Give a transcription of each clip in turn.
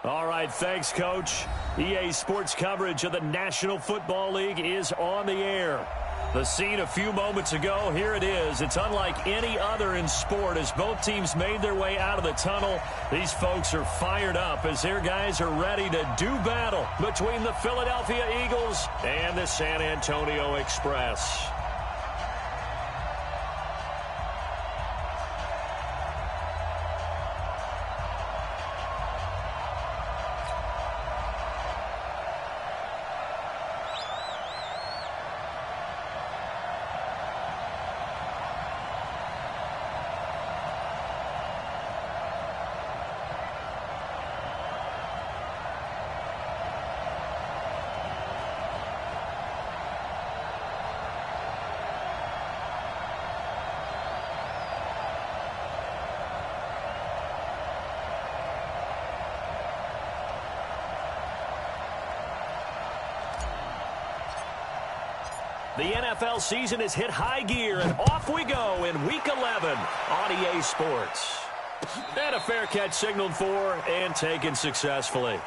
All right, thanks, Coach. EA Sports coverage of the National Football League is on the air. The scene a few moments ago, here it is. It's unlike any other in sport as both teams made their way out of the tunnel. These folks are fired up as their guys are ready to do battle between the Philadelphia Eagles and the San Antonio Express. The NFL season has hit high gear, and off we go in Week 11 on EA Sports. And a fair catch signaled for and taken successfully.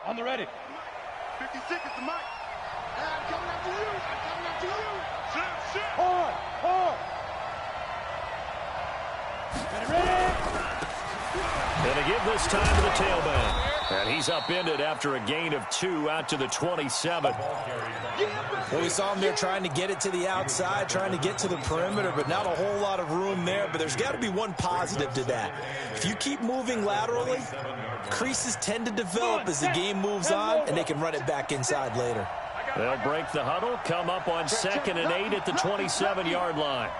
On the ready. 50 seconds to Mike. I'm coming after you. I'm coming after you. Sit. Hard. Ready. And to give this time to the tailback. And he's upended after a gain of 2 out to the 27. Well, we saw him there trying to get it to the outside, trying to get to the perimeter, but not a whole lot of room there. But there's got to be one positive to that. If you keep moving laterally, creases tend to develop as the game moves on, and they can run it back inside later. They'll break the huddle, come up on 2nd and 8 at the 27-yard line.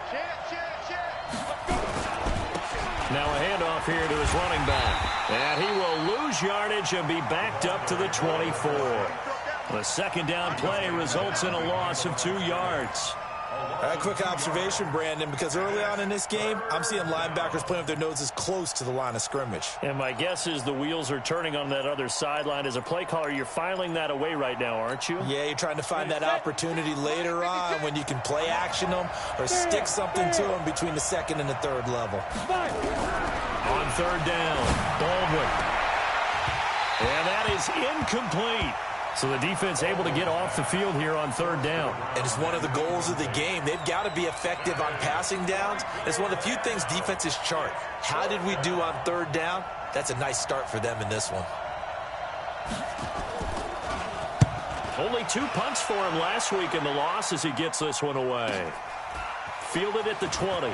Now a handoff here to his running back. And he will lose yardage and be backed up to the 24. The second down play results in a loss of 2 yards. A quick observation, Brandon, because early on in this game, I'm seeing linebackers playing with their noses close to the line of scrimmage. And my guess is the wheels are turning on that other sideline. As a play caller, you're filing that away right now, aren't you? Yeah, you're trying to find that opportunity later on when you can play action them or stick something to them between the 2nd and the 3rd level. On 3rd down, Baldwin. And that is incomplete. So the defense able to get off the field here on 3rd down. And it's one of the goals of the game. They've got to be effective on passing downs. It's one of the few things defenses chart. How did we do on 3rd down? That's a nice start for them in this one. Only 2 punts for him last week in the loss as he gets this one away. Fielded at the 20.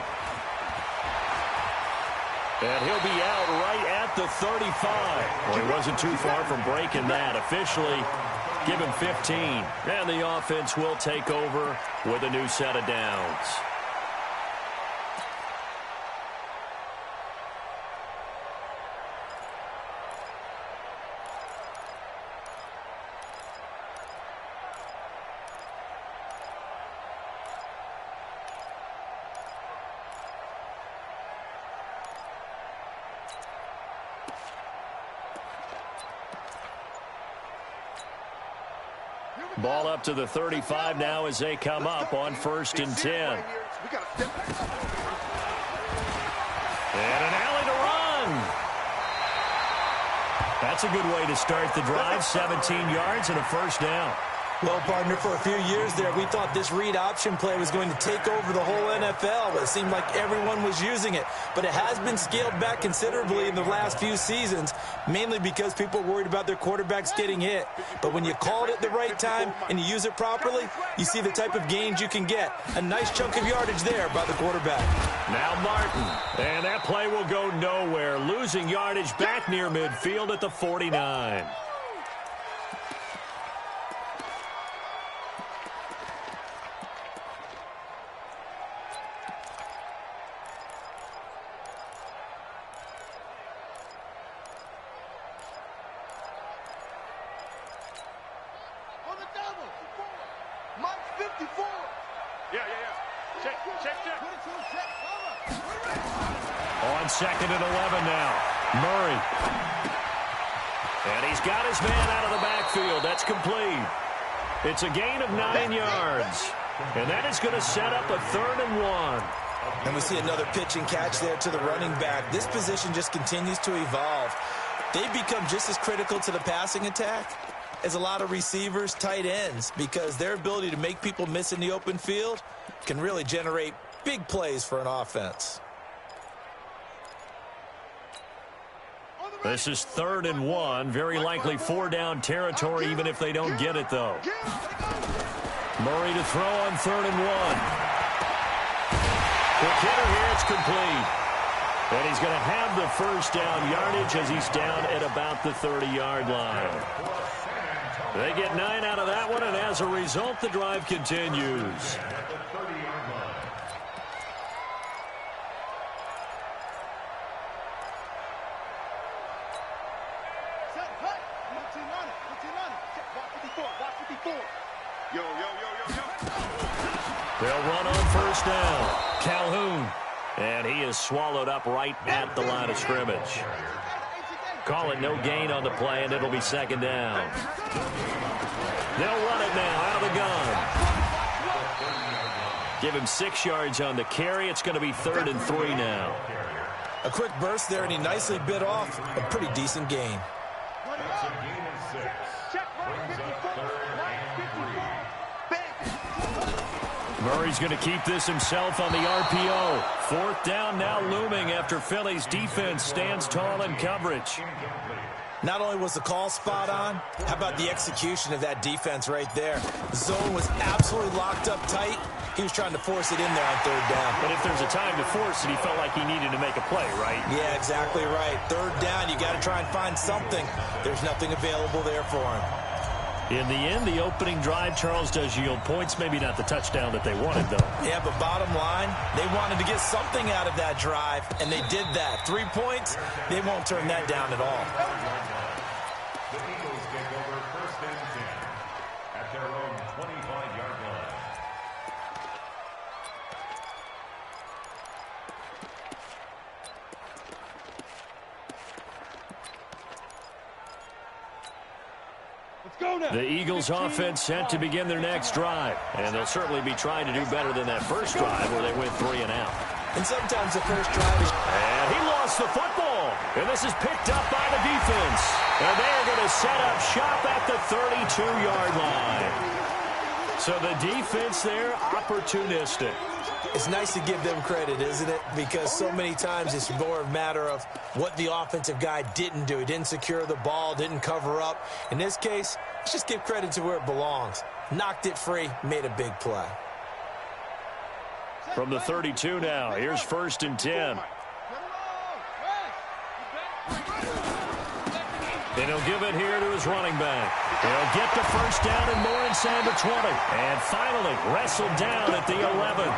And he'll be out right at at the 35. Well, he wasn't too far from breaking that. Officially, give him 15. And the offense will take over with a new set of downs. Ball up to the 35 now as they come up on 1st and 10. And an alley to run. That's a good way to start the drive. 17 yards and a first down. Well, partner, for a few years there, we thought this read option play was going to take over the whole NFL. It seemed like everyone was using it. But it has been scaled back considerably in the last few seasons, mainly because people are worried about their quarterbacks getting hit. But when you call it at the right time and you use it properly, you see the type of gains you can get. A nice chunk of yardage there by the quarterback. Now Martin. And that play will go nowhere. Losing yardage back near midfield at the 49. On 2nd and 11 now. Murray. And he's got his man out of the backfield. That's complete. It's a gain of 9 yards. And that is going to set up a 3rd and 1. And we see another pitch and catch there to the running back. This position just continues to evolve. They become just as critical to the passing attack as a lot of receivers, tight ends, because their ability to make people miss in the open field can really generate big plays for an offense. This is 3rd and 1. Very likely 4-down territory, even if they don't get it, though. Murray to throw on 3rd and 1. Quick hitter here. It's complete. And he's going to have the first down yardage as he's down at about the 30-yard line. They get 9 out of that one, and as a result, the drive continues. They'll run on 1st down. Calhoun. And he is swallowed up right at the line of scrimmage. Call it no gain on the play, and it'll be 2nd down. They'll run it now out of the gun. Give him 6 yards on the carry. It's going to be 3rd and 3 now. A quick burst there, and he nicely bit off a pretty decent gain. Murray's going to keep this himself on the RPO. 4th down now looming after Philly's defense stands tall in coverage. Not only was the call spot on, how about the execution of that defense right there? The zone was absolutely locked up tight. He was trying to force it in there on 3rd down. But if there's a time to force it, he felt like he needed to make a play, right? Yeah, exactly right. 3rd down, you got to try and find something. There's nothing available there for him. In the end, the opening drive, Charles, does yield points. Maybe not the touchdown that they wanted, though. Yeah, but bottom line, they wanted to get something out of that drive, and they did that. 3 points, they won't turn that down at all. The Eagles take over 1st and 10 at their own 25-yard line. The Eagles offense set to begin their next drive. And they'll certainly be trying to do better than that first drive where they went 3 and out. And sometimes the first drive is... And he lost the football. And this is picked up by the defense. And they're going to set up shop at the 32-yard line. So the defense there, opportunistic. It's nice to give them credit, isn't it? Because so many times it's more a matter of what the offensive guy didn't do. He didn't secure the ball, didn't cover up. In this case, let's just give credit to where it belongs. Knocked it free, made a big play. From the 32 now, here's 1st and 10. And he'll give it here to his running back. He'll get the first down and more inside the 20. And finally wrestled down at the 11.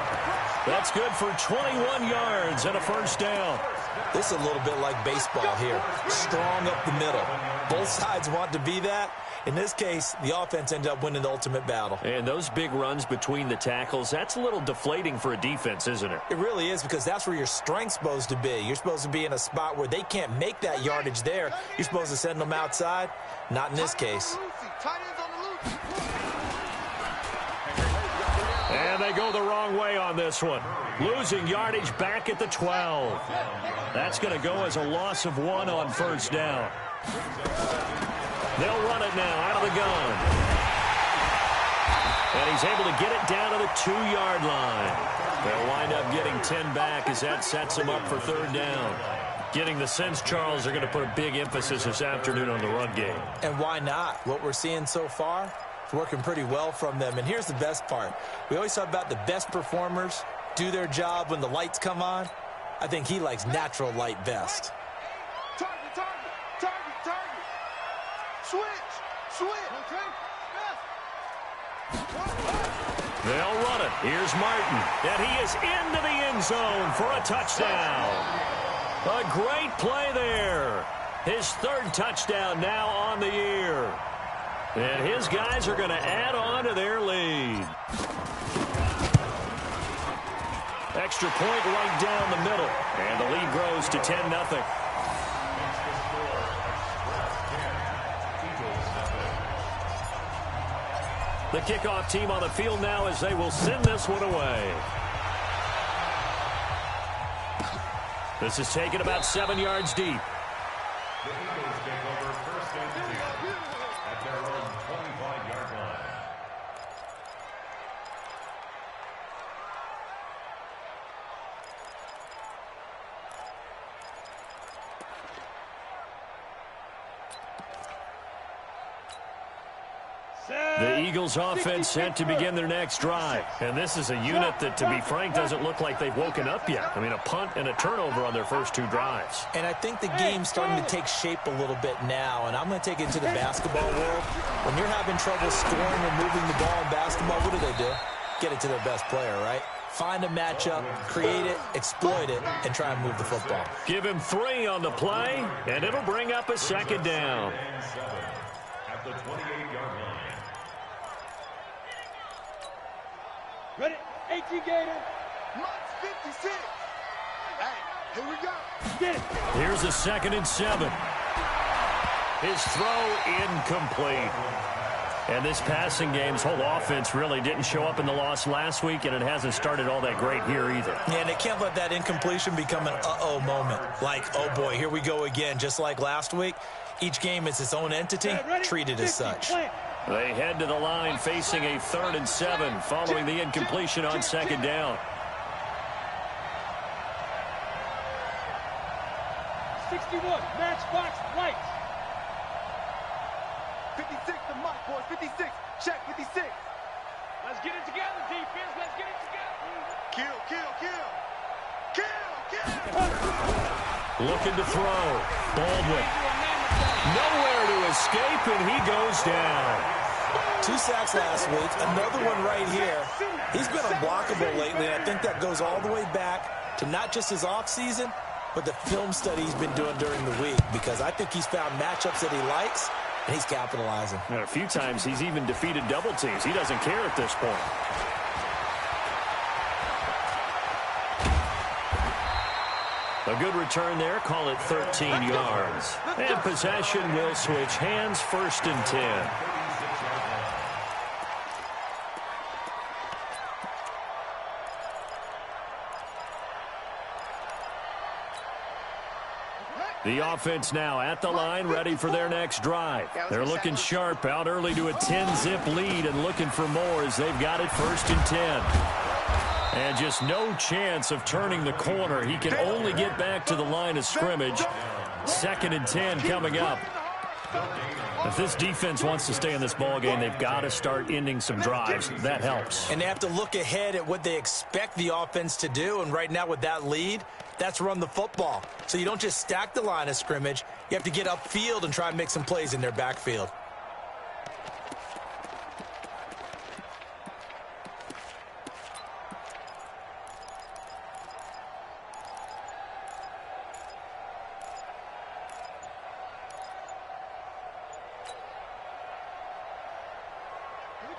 That's good for 21 yards and a first down. This is a little bit like baseball here. Strong up the middle. Both sides want to be that. In this case, the offense ended up winning the ultimate battle. And those big runs between the tackles, that's a little deflating for a defense, isn't it? It really is, because that's where your strength's supposed to be. You're supposed to be in a spot where they can't make that yardage there. You're supposed to send them outside. Not in this case. And they go the wrong way on this one. Losing yardage back at the 12. That's going to go as a loss of 1 on first down. They'll run it now out of the gun. And he's able to get it down to the 2-yard line. They'll wind up getting 10 back as that sets them up for third down. Getting the sense, Charles, they're going to put a big emphasis this afternoon on the run game. And why not? What we're seeing so far, it's working pretty well from them. And here's the best part. We always talk about the best performers do their job when the lights come on. I think he likes natural light best. They'll run it. Here's Martin. And he is into the end zone for a touchdown. A great play there. His third touchdown now on the year. And his guys are going to add on to their lead. Extra point right down the middle. And the lead grows to 10-0. The kickoff team on the field now as they will send this one away. This is taken about 7 yards deep. The Eagles take over first and 10 at their own 25-yard line. The Eagles offense set to begin their next drive. And this is a unit that, to be frank, doesn't look like they've woken up yet. I mean, a punt and a turnover on their first 2 drives. And I think the game's starting to take shape a little bit now. And I'm going to take it into the basketball world. When you're having trouble scoring or moving the ball in basketball, what do? Get it to their best player, right? Find a matchup, create it, exploit it, and try and move the football. Give him 3 on the play, and it'll bring up a second down. At the 28-yard line. Ready? 18 Gator. March 56. Hey, here we go. Get it. Here's a 2nd and 7. His throw incomplete. And this passing game's whole offense really didn't show up in the loss last week, and it hasn't started all that great here either. Yeah, and they can't let that incompletion become an uh-oh moment. Like, oh boy, here we go again, just like last week. Each game is its own entity, treated as such. They head to the line facing a 3rd and 7 following the incompletion on 2nd down. 61, matchbox lights. 56 to Mike, boys. 56. Check 56. Let's get it together, defense. Let's get it together. Kill, kill, kill. Kill, kill. Looking to throw. Baldwin. Nowhere to escape, and he goes down. 2 sacks last week, another one right here. He's been unblockable lately, and I think that goes all the way back to not just his offseason, but the film study he's been doing during the week, because I think he's found matchups that he likes, and he's capitalizing. And a few times he's even defeated double teams. He doesn't care at this point. A good return there. Call it 13 yards. And possession will switch hands. 1st and 10. The offense now at the line, ready for their next drive. They're looking sharp, out early to a 10-zip lead and looking for more as they've got it 1st and 10. And just no chance of turning the corner. He can only get back to the line of scrimmage. 2nd and 10 coming up. If this defense wants to stay in this ballgame, they've got to start ending some drives. That helps. And they have to look ahead at what they expect the offense to do. And right now with that lead, That's run the football. So you don't just stack the line of scrimmage. You have to get upfield and try and make some plays in their backfield.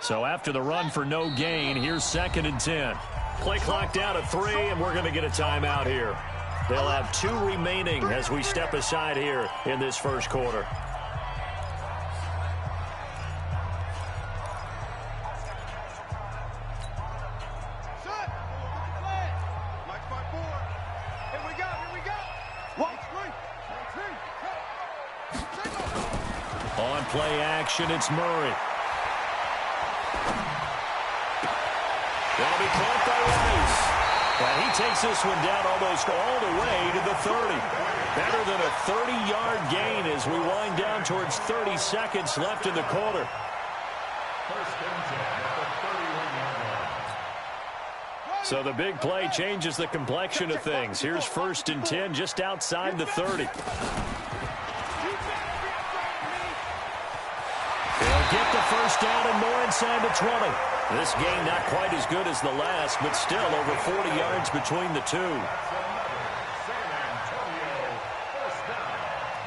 So after the run for no gain, here's 2nd and 10. Play clock down to 3, and we're going to get a timeout here. They'll have 2 remaining as we step aside here in this first quarter. On play action, it's Murray. That'll be caught by Rice. And he takes this one down almost all the way to the 30. Better than a 30-yard gain as we wind down towards 30 seconds left in the quarter. So the big play changes the complexion of things. Here's 1st and 10 just outside the 30. They'll get the first down and more inside the 20. This game not quite as good as the last, but still over 40 yards between the two.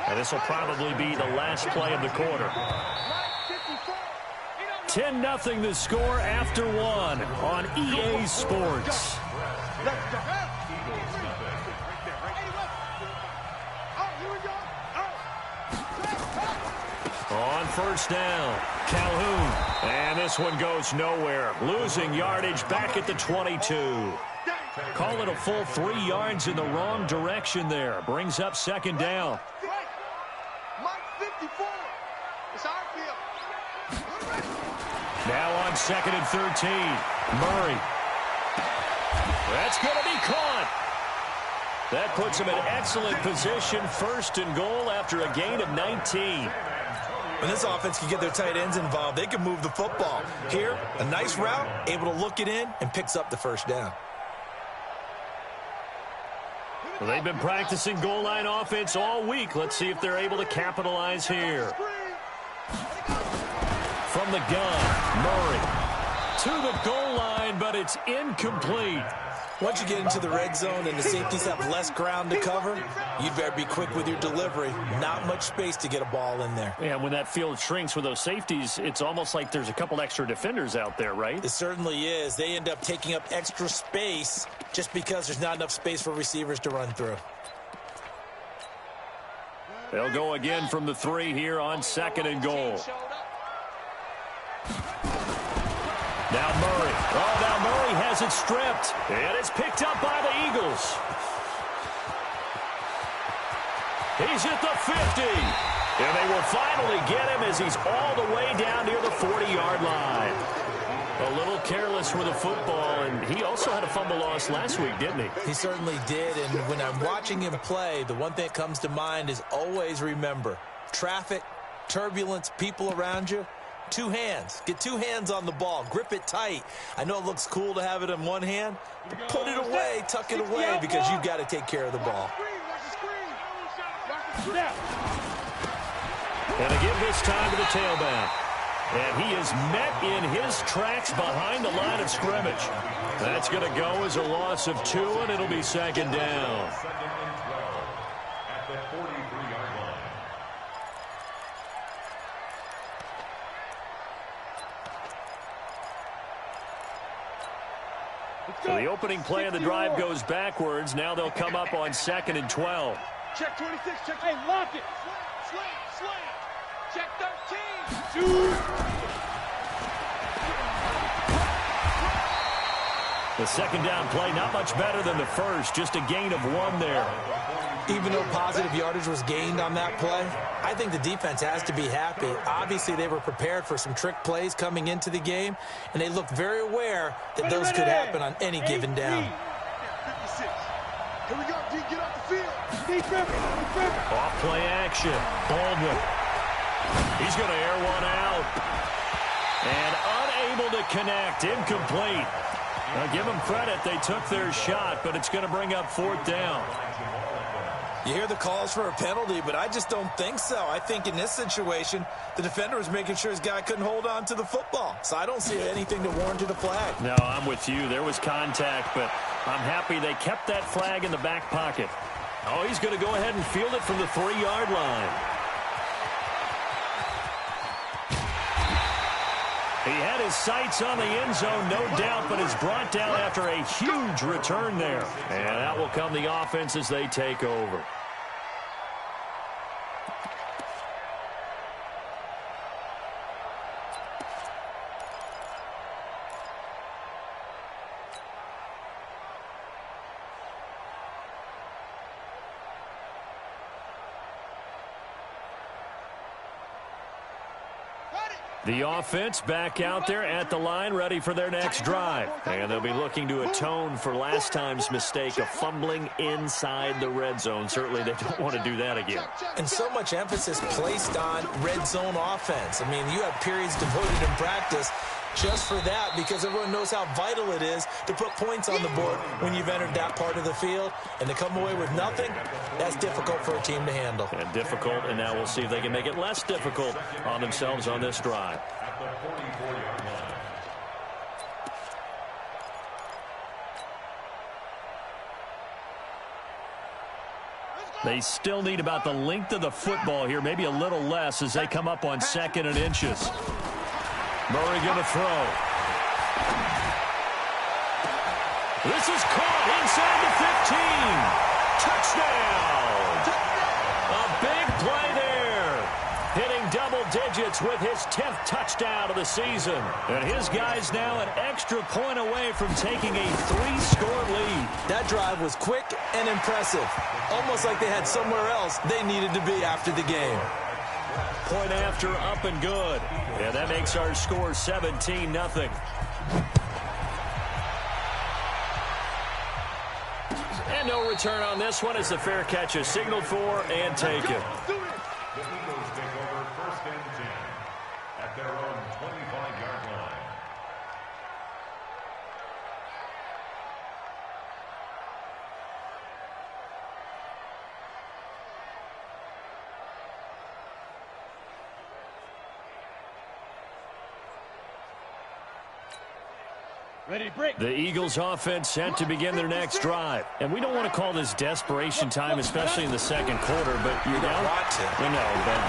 And this will probably be the last play of the quarter. 10-0 the score after 1 on EA Sports. On first down, Calhoun. And this one goes nowhere. Losing yardage back at the 22. Call it a full 3 yards in the wrong direction there. Brings up 2nd down. Now on 2nd and 13. Murray. That's going to be caught. That puts him in excellent position. 1st and goal after a gain of 19. When this offense can get their tight ends involved, they can move the football. Here, a nice route, able to look it in, and picks up the first down. Well, they've been practicing goal line offense all week. Let's see if they're able to capitalize here. From the gun, Murray to the goal line, but it's incomplete. Once you get into the red zone and the safeties have less ground to cover, you'd better be quick with your delivery. Not much space to get a ball in there. Yeah, when that field shrinks with those safeties, it's almost like there's a couple extra defenders out there, right? It certainly is. They end up taking up extra space just because there's not enough space for receivers to run through. They'll go again from the 3 here on 2nd and goal. Now Murray. Oh, now Murray has it stripped. And it's picked up by the Eagles. He's at the 50. And they will finally get him as he's all the way down near the 40-yard line. A little careless with the football, and he also had a fumble loss last week, didn't he? He certainly did, and when I'm watching him play, the one thing that comes to mind is always remember, traffic, turbulence, people around you, 2 hands. Get 2 hands on the ball. Grip it tight. I know it looks cool to have it in one hand, but put it away, tuck it away, because you've got to take care of the ball. And to give this time to the tailback. And he is met in his tracks behind the line of scrimmage. That's going to go as a loss of 2, and it'll be 2nd down. 2nd and 12 at the 43-yard line. So the opening play of the drive goes backwards. Now they'll come up on 2nd and 12. Check 26. Check. Hey, lock it. Slant. Check 13. The 2nd down play, not much better than the first. Just a gain of 1 there. Even though positive yardage was gained on that play, I think the defense has to be happy. Obviously, they were prepared for some trick plays coming into the game, and they looked very aware that those could happen on any given down. 56. Here we go, D. Get off the field. Off play action. Baldwin. He's going to air one out. And unable to connect. Incomplete. Now, give them credit. They took their shot, but it's going to bring up 4th down. You hear the calls for a penalty, but I just don't think so. I think in this situation, the defender was making sure his guy couldn't hold on to the football. So I don't see anything that warranted a flag. No, I'm with you. There was contact, but I'm happy they kept that flag in the back pocket. Oh, he's going to go ahead and field it from the 3-yard line. He had his sights on the end zone, no doubt, but is brought down after a huge return there. And that will come the offense as they take over. The offense back out there at the line, ready for their next drive. And they'll be looking to atone for last time's mistake of fumbling inside the red zone. Certainly they don't want to do that again. And so much emphasis placed on red zone offense. I mean, you have periods devoted in practice just for that, because everyone knows how vital it is to put points on the board when you've entered that part of the field. And to come away with nothing, that's difficult for a team to handle. And difficult, and now we'll see if they can make it less difficult on themselves on this drive. At the 44-yard line. They still need about the length of the football here, maybe a little less as they come up on 2nd and inches. Murray going to throw. This is caught inside the 15. Touchdown! A big play there. Hitting double digits with his 10th touchdown of the season. And his guys now an extra point away from taking a 3-score lead. That drive was quick and impressive. Almost like they had somewhere else they needed to be after the game. Point after, up and good. Yeah, that makes our score 17-0. And no return on this one as the fair catch is signaled for and taken. The Eagles take over 1st and 10 at their own 25-yard line. Ready, break. The Eagles offense set to begin their next drive. And we don't want to call this desperation time, especially in the 2nd quarter, but you're down. Want to. I know, but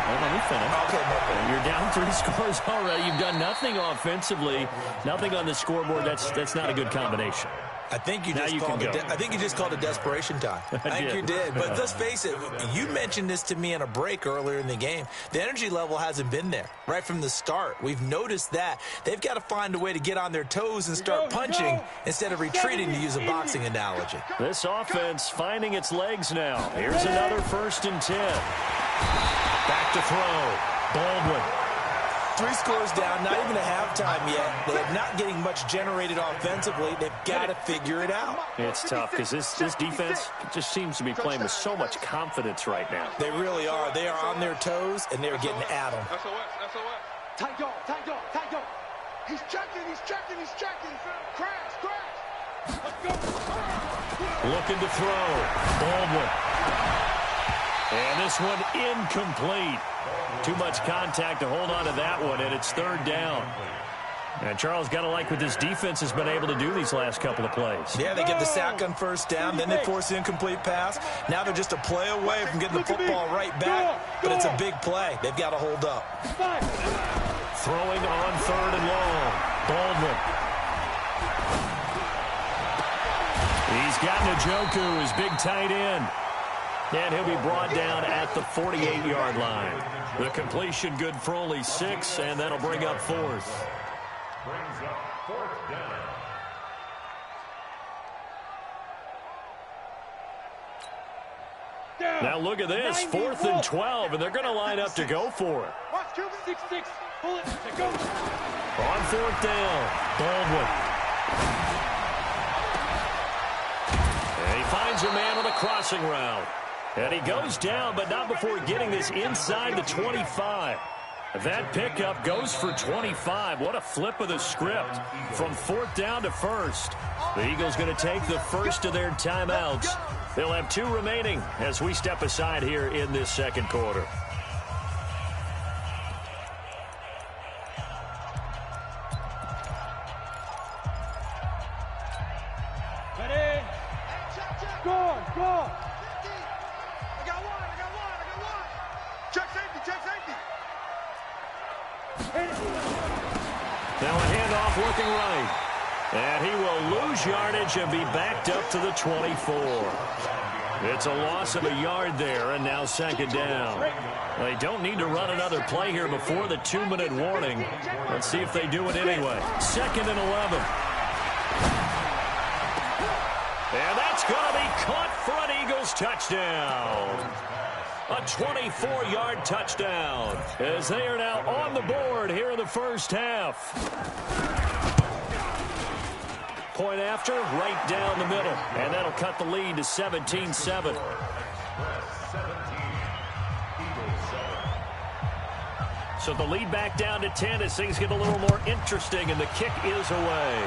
hold on, let me finish. Okay, You're down 3 scores already. You've done nothing offensively, nothing on the scoreboard. That's not a good combination. I think you just called it desperation time. I think you did. But let's face it, you mentioned this to me in a break earlier in the game. The energy level hasn't been there right from the start. We've noticed that. They've got to find a way to get on their toes and start punching instead of retreating, to use a boxing analogy. This offense finding its legs now. Here's another 1st and 10. Back to throw. Baldwin. 3 scores down, not even a halftime yet. They're not getting much generated offensively. They've got to figure it out. It's tough because this defense just seems to be playing with so much confidence right now. They really are. They are on their toes, and they're getting at them. SOS. Tight dog. He's checking. Crash. Let's go. Looking to throw. Baldwin. And this one incomplete. Too much contact to hold on to that one, and it's 3rd down. And Charles, got to like what this defense has been able to do these last couple of plays. Yeah, they get the sack on 1st down, then they force the incomplete pass. Now they're just a play away from getting the football right back, but it's a big play. They've got to hold up. Throwing on 3rd and long. Baldwin. He's got Njoku, his big tight end. And he'll be brought down at the 48-yard line. The completion good for only 6, and that'll bring up 4th. Brings up 4th down. Now look at this, 4th and 12, and they're going to line up to go for it. Watch, 6-6. Pull it. Go. On 4th down, Baldwin. And he finds a man on the crossing route. And he goes down, but not before getting this inside the 25. That pickup goes for 25. What a flip of the script from 4th down to 1st. The Eagles going to take the first of their timeouts. They'll have 2 remaining as we step aside here in this second quarter. Ready? Go. I got one. Check safety. Now a handoff looking right. And he will lose yardage and be backed up to the 24. It's a loss of a yard there, and now 2nd down. They don't need to run another play here before the 2-minute warning. Let's see if they do it anyway. 2nd and 11. And that's going to be caught for an Eagles touchdown. A 24-yard touchdown as they are now on the board here in the first half. Point after, right down the middle. And that'll cut the lead to 17-7. So the lead back down to 10 as things get a little more interesting, and the kick is away.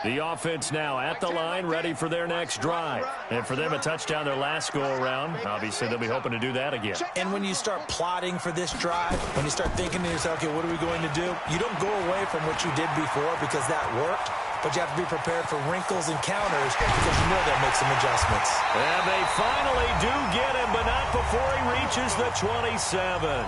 The offense now at the line, ready for their next drive. And for them, a touchdown their last go-around. Obviously, they'll be hoping to do that again. And when you start plotting for this drive, when you start thinking to yourself, okay, what are we going to do? You don't go away from what you did before because that worked, but you have to be prepared for wrinkles and counters because you know they'll make some adjustments. And they finally do get him, but not before he reaches the 27.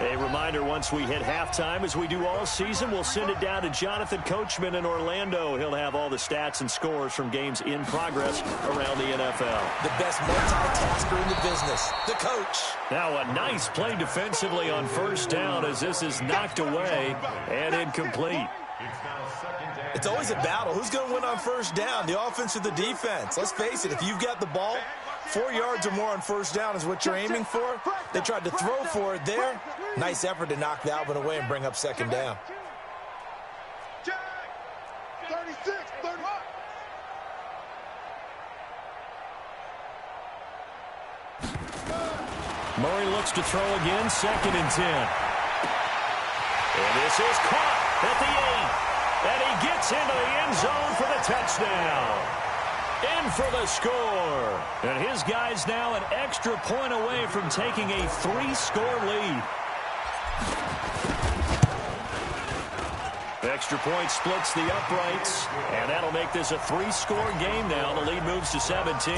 A reminder, once we hit halftime, as we do all season, we'll send it down to Jonathan Coachman in Orlando. He'll have all the stats and scores from games in progress around the NFL. The best multitasker in the business, the coach. Now a nice play defensively on 1st down as this is knocked away and incomplete. It's always a battle. Who's going to win on 1st down, the offense or the defense? Let's face it, if you've got the ball, 4 yards or more on 1st down is what you're aiming for. They tried to throw for it there. Nice effort to knock that one away and bring up 2nd down. 36, 31. Murray looks to throw again, 2nd and 10. And this is caught at the 8. And he gets into the end zone for the touchdown. In for the score. And his guys now an extra point away from taking a 3-score lead. Extra point splits the uprights, and that'll make this a 3-score game now. The lead moves to 17.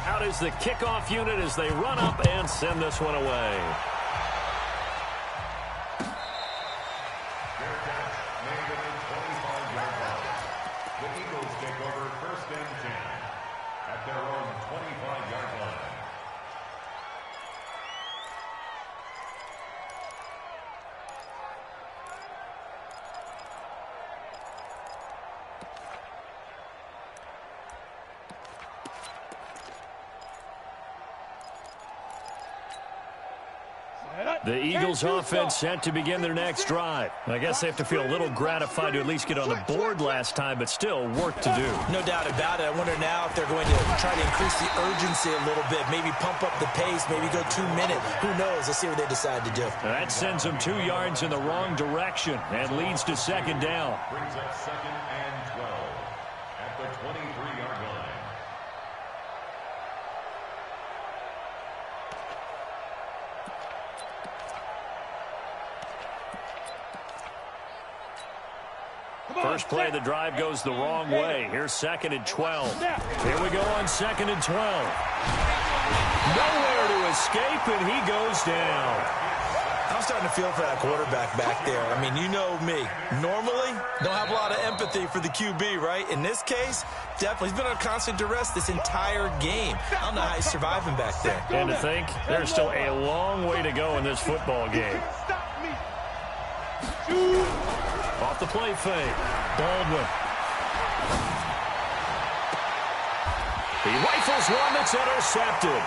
Out is the kickoff unit as they run up and send this one away. The Eagles offense set to begin their next drive. I guess they have to feel a little gratified to at least get on the board last time, but still work to do. No doubt about it. I wonder now if they're going to try to increase the urgency a little bit, maybe pump up the pace, maybe go 2 minutes. Who knows? Let's see what they decide to do. That sends them 2 yards in the wrong direction and leads to 2nd down. Brings up 2nd and 12 at the 23-yard line. First play of the drive goes the wrong way. Here's 2nd and 12. Here we go on 2nd and 12. Nowhere to escape, and he goes down. I'm starting to feel for that quarterback back there. I mean, you know me. Normally, don't have a lot of empathy for the QB, right? In this case, definitely. He's been under constant duress this entire game. I don't know how he's surviving back there. And to think, there's still a long way to go in this football game. Off the play fake. Baldwin. He rifles one that's intercepted.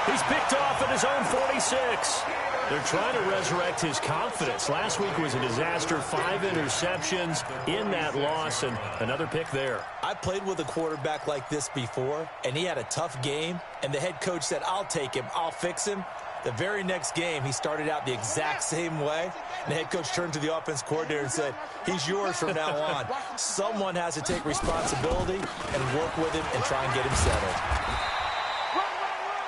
He's picked off at his own 46. They're trying to resurrect his confidence. Last week was a disaster. 5 interceptions in that loss, and another pick there. I played with a quarterback like this before, and he had a tough game, and the head coach said, I'll take him, I'll fix him. The very next game, he started out the exact same way. And the head coach turned to the offense coordinator and said, he's yours from now on. Someone has to take responsibility and work with him and try and get him settled.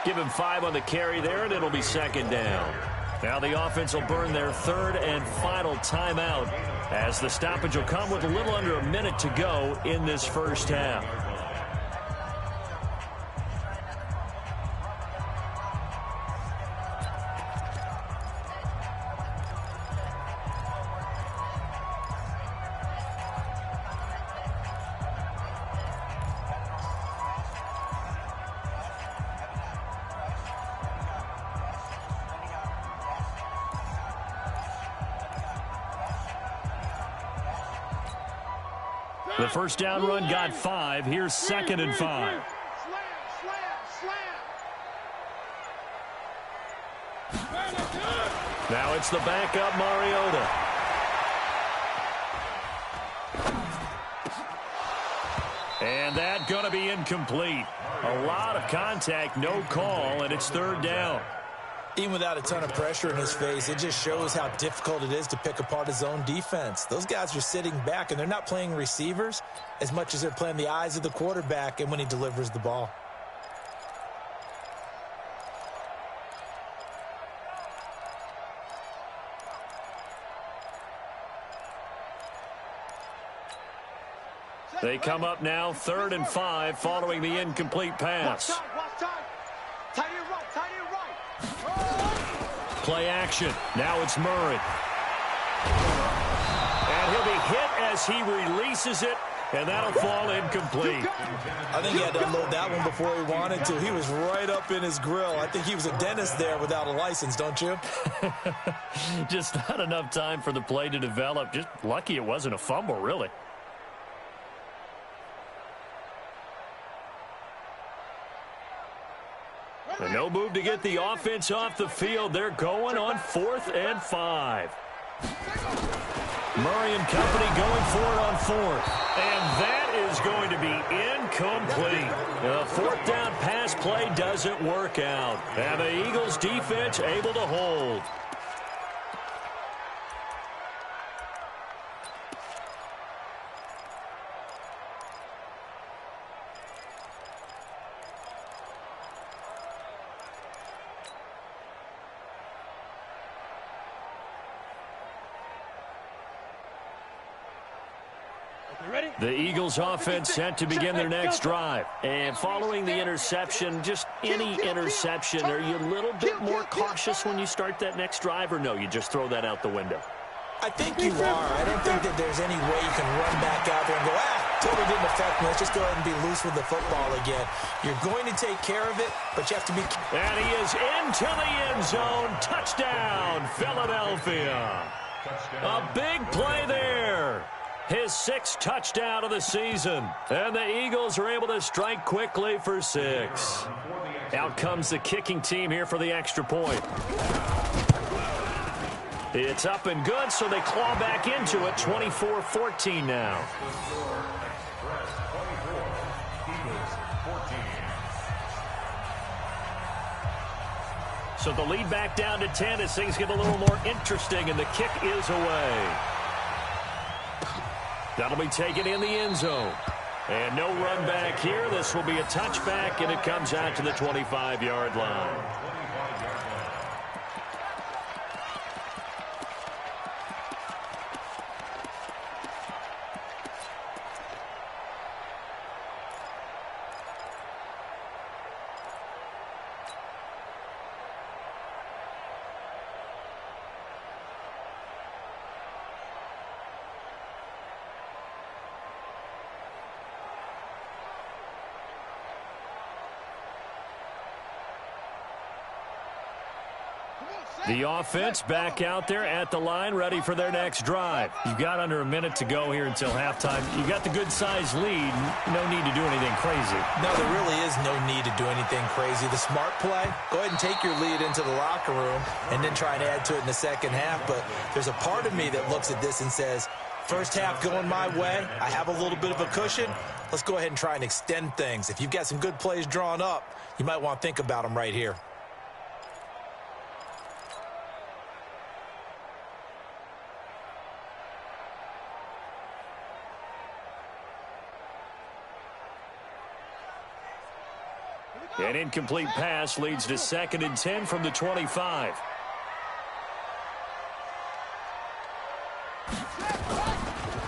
Give him 5 on the carry there, and it'll be second down. Now the offense will burn their third and final timeout as the stoppage will come with a little under a minute to go in this first half. The first down run got 5. Here's second and 5. Now it's the backup Mariota. And that going to be incomplete. A lot of contact, no call, and it's third down. Even without a ton of pressure in his face, it just shows how difficult it is to pick apart his own defense. Those guys are sitting back, and they're not playing receivers as much as they're playing the eyes of the quarterback and when he delivers the ball. They come up now, 3rd and 5, following the incomplete pass. Play action. Now it's Murray. And he'll be hit as he releases it, and that'll fall incomplete. I think he had to unload that one before he wanted to. He was right up in his grill. I think he was a dentist there without a license, don't you? Just not enough time for the play to develop. Just lucky it wasn't a fumble, really. And no move to get the offense off the field. They're going on 4th and 5. Murray and company going for it on 4th. And that is going to be incomplete. The 4th down pass play doesn't work out. And the Eagles defense able to hold. The Eagles offense set to begin their next drive. And following the interception, just any interception, are you a little bit more cautious when you start that next drive, or no, you just throw that out the window? I think you are. I don't think that there's any way you can run back out there and go, totally didn't affect me. Let's just go ahead and be loose with the football again. You're going to take care of it, but you have to be... And he is into the end zone. Touchdown, Philadelphia. A big play there. His 6th touchdown of the season. And the Eagles are able to strike quickly for 6. Out comes the kicking team here for the extra point. It's up and good, so they claw back into it. 24-14 now. So the lead back down to 10 as things get a little more interesting, and the kick is away. That'll be taken in the end zone. And no run back here. This will be a touchback, and it comes out to the 25-yard line. The offense back out there at the line, ready for their next drive. You've got under a minute to go here until halftime. You've got the good-sized lead. No need to do anything crazy. No, there really is no need to do anything crazy. The smart play, go ahead and take your lead into the locker room and then try and add to it in the second half. But there's a part of me that looks at this and says, first half going my way, I have a little bit of a cushion. Let's go ahead and try and extend things. If you've got some good plays drawn up, you might want to think about them right here. An incomplete pass leads to 2nd and 10 from the 25.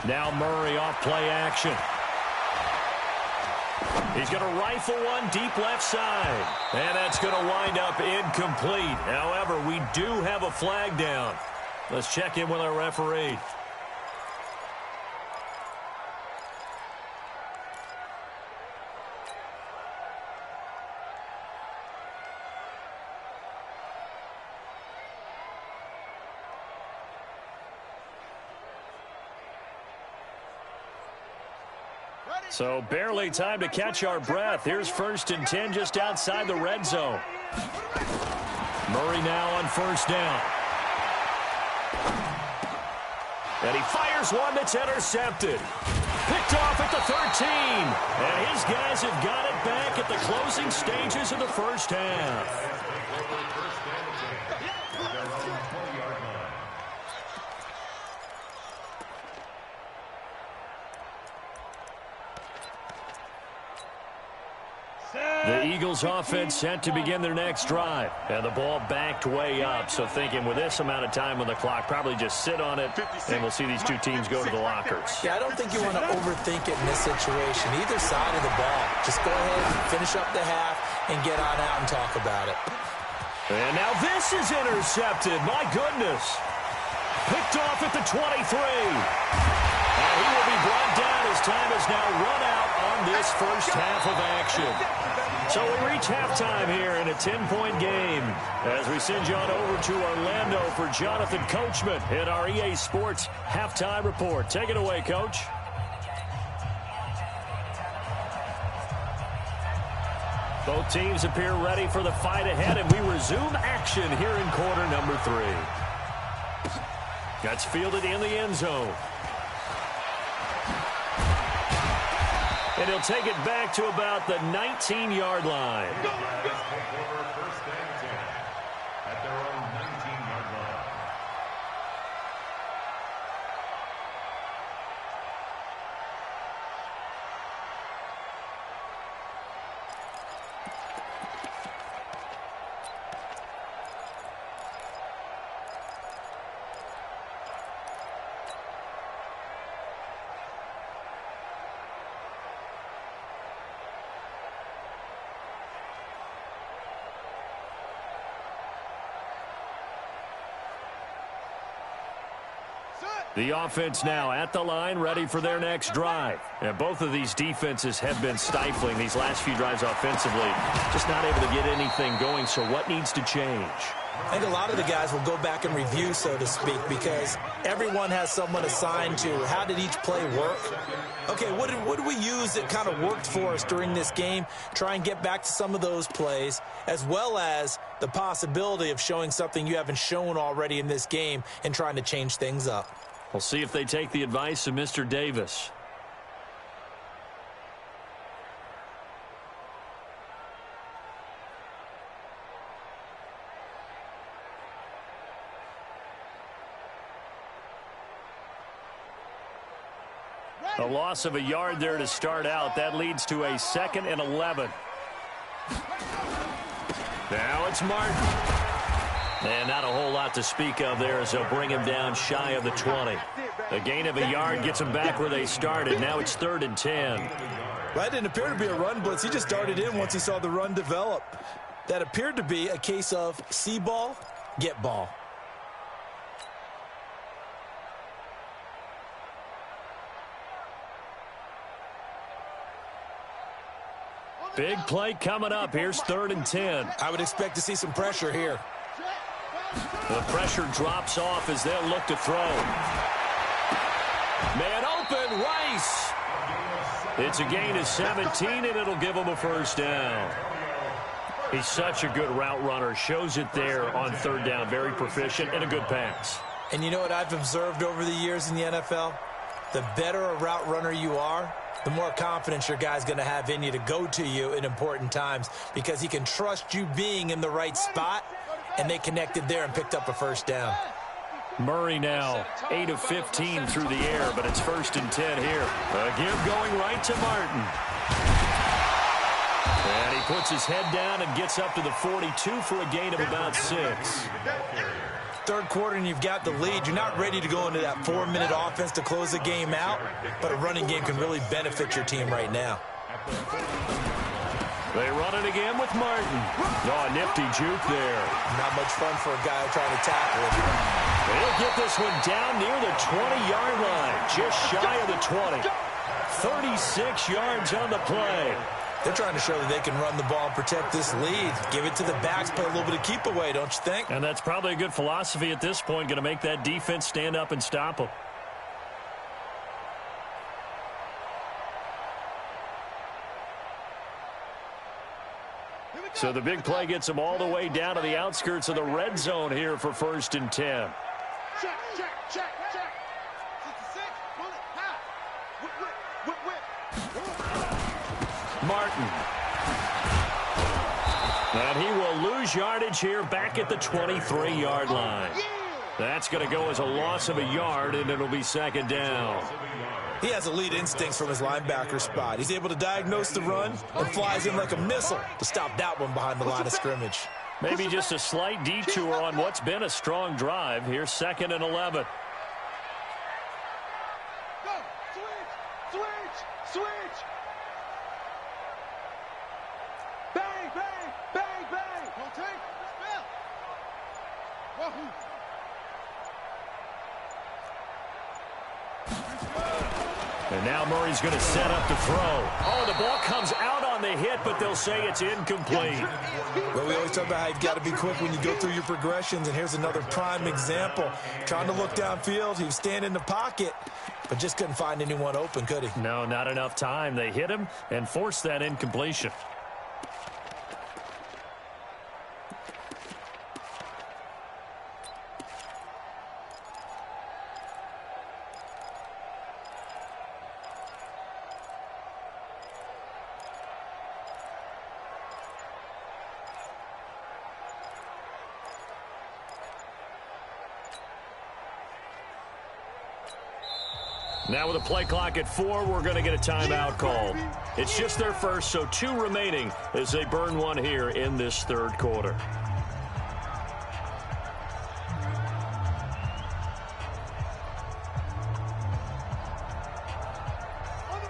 Now Murray off play action. He's going to rifle one deep left side. And that's going to wind up incomplete. However, we do have a flag down. Let's check in with our referee. So barely time to catch our breath. Here's 1st and 10 just outside the red zone. Murray now on 1st down. And he fires one that's intercepted. Picked off at the 13. And his guys have got it back at the closing stages of the first half. The Eagles offense set to begin their next drive. And the ball backed way up. So thinking with this amount of time on the clock, probably just sit on it, and we'll see these two teams go to the lockers. Yeah, I don't think you want to overthink it in this situation. Either side of the ball. Just go ahead and finish up the half and get on out and talk about it. And now this is intercepted. My goodness. Picked off at the 23. And he will be brought down as time has now run out on this first half of action. So we reach halftime here in a 10-point game as we send you on over to Orlando for Jonathan Coachman in our EA Sports Halftime Report. Take it away, Coach. Both teams appear ready for the fight ahead, and we resume action here in quarter number 3. That's fielded in the end zone. And he'll take it back to about the 19-yard line. First and 10 at their own 19-yard line. The offense now at the line, ready for their next drive. And both of these defenses have been stifling these last few drives offensively. Just not able to get anything going, so what needs to change? I think a lot of the guys will go back and review, so to speak, because everyone has someone assigned to how did each play work. Okay, what did we use that kind of worked for us during this game? Try and get back to some of those plays, as well as the possibility of showing something you haven't shown already in this game and trying to change things up. We'll see if they take the advice of Mr. Davis. A loss of a yard there to start out. That leads to a 2nd and 11. Now it's Martin. And not a whole lot to speak of there as they'll bring him down shy of the 20. A gain of a yard gets them back where they started. Now it's 3rd and 10. That didn't appear to be a run blitz. He just darted in once he saw the run develop. That appeared to be a case of see ball, get ball. Big play coming up. Here's 3rd and 10. I would expect to see some pressure here. The pressure drops off as they'll look to throw. Man open, Rice. It's a gain of 17, and it'll give him a first down. He's such a good route runner. Shows it there on third down. Very proficient and a good pass. And you know what I've observed over the years in the NFL? The better a route runner you are, the more confidence your guy's going to have in you to go to you in important times because he can trust you being in the right spot, and they connected there and picked up a first down. Murray now 8 of 15 through the air, but it's 1st and 10 here. Again going right to Martin. And he puts his head down and gets up to the 42 for a gain of about 6. Third quarter and you've got the lead. You're not ready to go into that 4-minute offense to close the game out, but a running game can really benefit your team right now. They run it again with Martin. Oh, a nifty juke there. Not much fun for a guy trying to tackle him. They'll get this one down near the 20-yard line, just shy of the 20. 36 yards on the play. They're trying to show that they can run the ball and protect this lead. Give it to the backs, play a little bit of keep away, don't you think? And that's probably a good philosophy at this point, going to make that defense stand up and stop them. So the big play gets them all the way down to the outskirts of the red zone here for 1st and 10. Check, check, check, check. 66, bullet, high. Whip. Martin. And he will lose yardage here back at the 23-yard line. That's going to go as a loss of a yard, and it'll be 2nd down. He has elite instincts from his linebacker spot. He's able to diagnose the run and flies in like a missile to stop that one behind the line of scrimmage. Maybe just a slight detour on what's been a strong drive. Here's 2nd and 11. Go, switch, switch, switch. Bang, bang, bang, bang. Don't take, spell. Wahoo. And now Murray's going to set up to throw. Oh, the ball comes out on the hit, but they'll say it's incomplete. Well, we always talk about how you've got to be quick when you go through your progressions, and here's another prime example. Trying to look downfield, he was standing in the pocket, but just couldn't find anyone open, could he? No, not enough time. They hit him and forced that incompletion. Now with a play clock at 4, we're going to get a timeout called. It's just their first, so 2 remaining as they burn one here in this third quarter.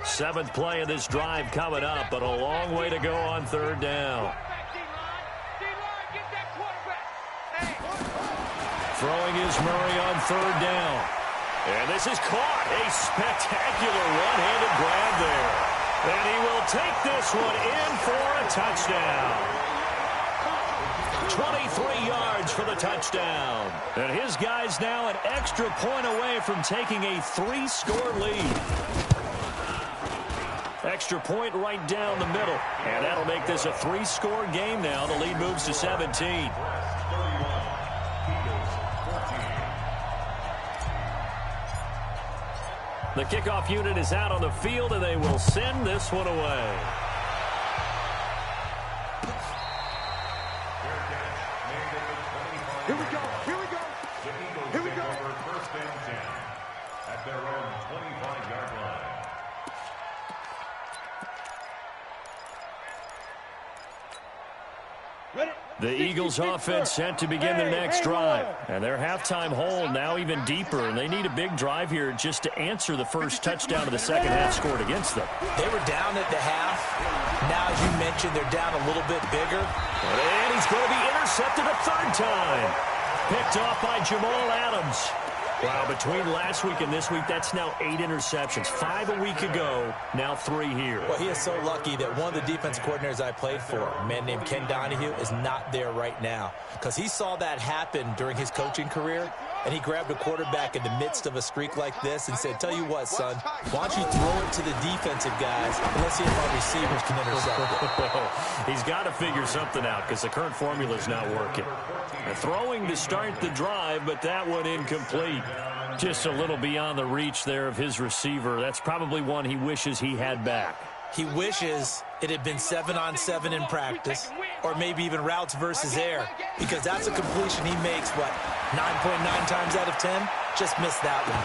Seventh play of this drive coming up, but a long way to go on 3rd down. Throwing is Murray on 3rd down. And this is caught. A spectacular one-handed grab there. And he will take this one in for a touchdown. 23 yards for the touchdown. And his guy's now an extra point away from taking a 3-score lead. Extra point right down the middle. And that'll make this a 3-score game now. The lead moves to 17. The kickoff unit is out on the field, and they will send this one away. Here we go, here we go. Here we go. Over 1st and 10 at their own 25-yard line. The Eagles offense set to begin their next drive. And their halftime hole now even deeper. And they need a big drive here just to answer the first touchdown of the second half scored against them. They were down at the half. Now, as you mentioned, they're down a little bit bigger. And he's going to be intercepted a 3rd time. Picked off by Jamal Adams. Wow, between last week and this week, that's now 8 interceptions. 5 a week ago, now 3 here. Well, he is so lucky that one of the defense coordinators I played for, a man named Ken Donahue, is not there right now. Because he saw that happen during his coaching career, and he grabbed a quarterback in the midst of a streak like this and said, tell you what, son, why don't you throw it to the defensive guys and let's see if our receivers can intercept it. He's got to figure something out because the current formula is not working. Throwing to start the drive, but that one incomplete. Just a little beyond the reach there of his receiver. That's probably one he wishes he had back. He wishes it had been 7-on-7 in practice, or maybe even routes versus air, because that's a completion he makes, what, 9.9 times out of 10? Just missed that one.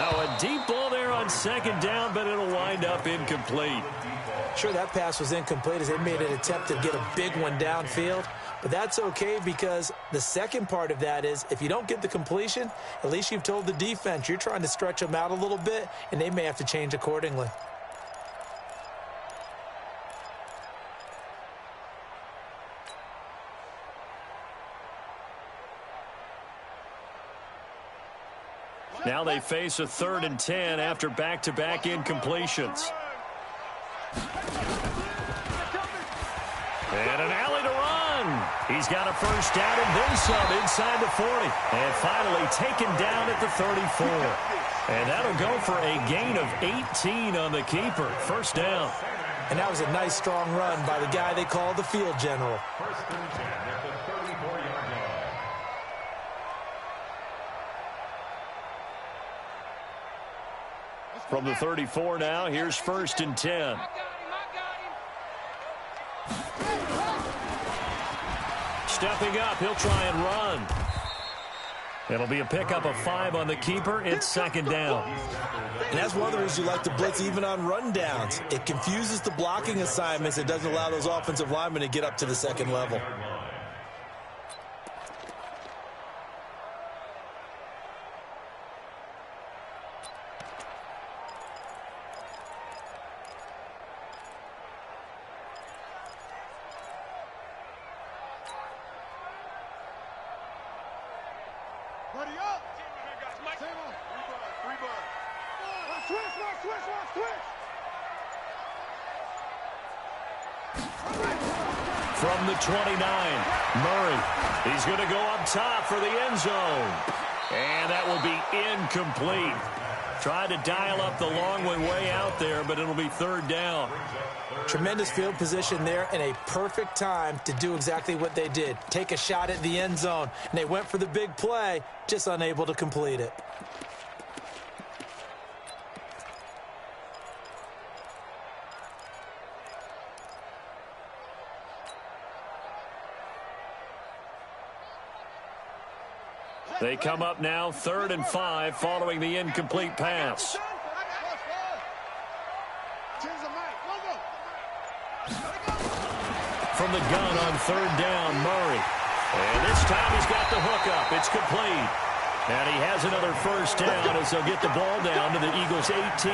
Now a deep ball there on second down, but it'll wind up incomplete. Sure, that pass was incomplete as they made an attempt to get a big one downfield. But that's okay because the second part of that is if you don't get the completion, at least you've told the defense you're trying to stretch them out a little bit, and they may have to change accordingly. Now they face a 3rd and 10 after back-to-back incompletions. And an alley to run. He's got a first down and then some inside the 40. And finally taken down at the 34. And that'll go for a gain of 18 on the keeper. First down. And that was a nice, strong run by the guy they call the field general. First and 10 at the 34-yard line. From the 34 now, here's 1st and 10. Stepping up, he'll try and run. It'll be a pickup of 5 on the keeper. It's 2nd down. And that's one of the reasons you like to blitz even on rundowns. It confuses the blocking assignments. It doesn't allow those offensive linemen to get up to the second level. Ready up. From the 29, Murray. He's going to go up top for the end zone. And that will be incomplete. Tried to dial up the long one way out there, but it'll be 3rd down. Tremendous field position there and a perfect time to do exactly what they did. Take a shot at the end zone. And they went for the big play, just unable to complete it. They come up now 3rd and 5 following the incomplete pass. From the gun on 3rd down, Murray. And this time he's got the hook up. It's complete. And he has another first down as they'll get the ball down to the Eagles' 18.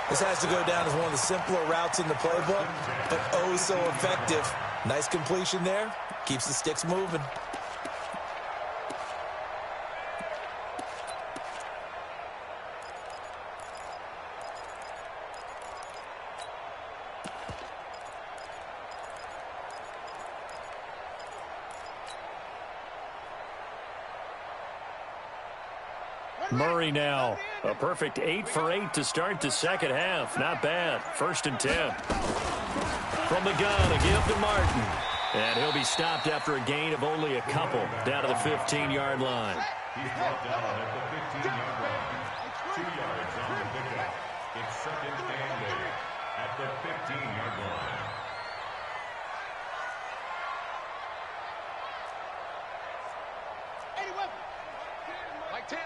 This has to go down as one of the simpler routes in the playbook, but oh so effective. Nice completion there. Keeps the sticks moving. Murray now. A perfect 8 for 8 to start the second half. Not bad. 1st and 10. From the gun, a give to Martin. And he'll be stopped after a gain of only a couple down to the 15-yard line. He's brought down at the 15-yard line. 2 yards on the pickup. It's 2nd and 8 at the 15-yard line.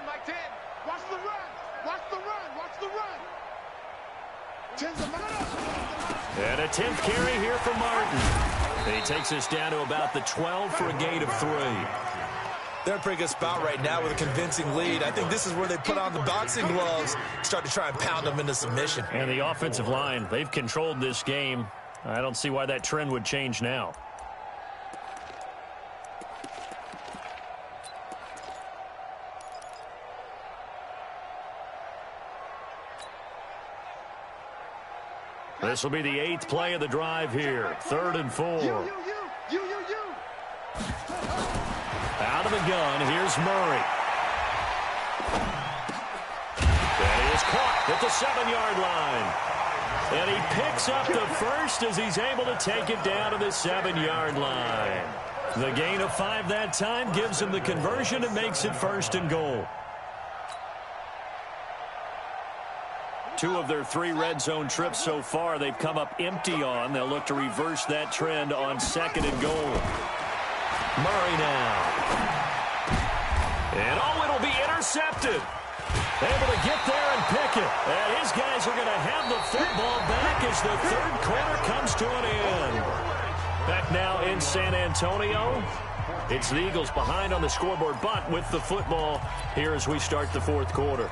Mike 10. Watch the run. Watch the run. Watch the run. 10's a minute. And a 10th carry here for Martin. And he takes us down to about the 12 for a gain of 3. They're in a pretty good spot right now with a convincing lead. I think this is where they put on the boxing gloves, start to try and pound them into submission. And the offensive line, they've controlled this game. I don't see why that trend would change now. This will be the 8th play of the drive here. 3rd and 4. Out of the gun, here's Murray. And he is caught at the 7-yard line. And he picks up the first as he's able to take it down to the 7-yard line. The gain of 5 that time gives him the conversion and makes it 1st and goal. 2 of their 3 red zone trips so far they've come up empty on. They'll look to reverse that trend on 2nd and goal. Murray now. And it'll be intercepted. Able to get there and pick it. And his guys are going to have the football back as the 3rd quarter comes to an end. Back now in San Antonio. It's the Eagles behind on the scoreboard, but with the football here as we start the 4th quarter.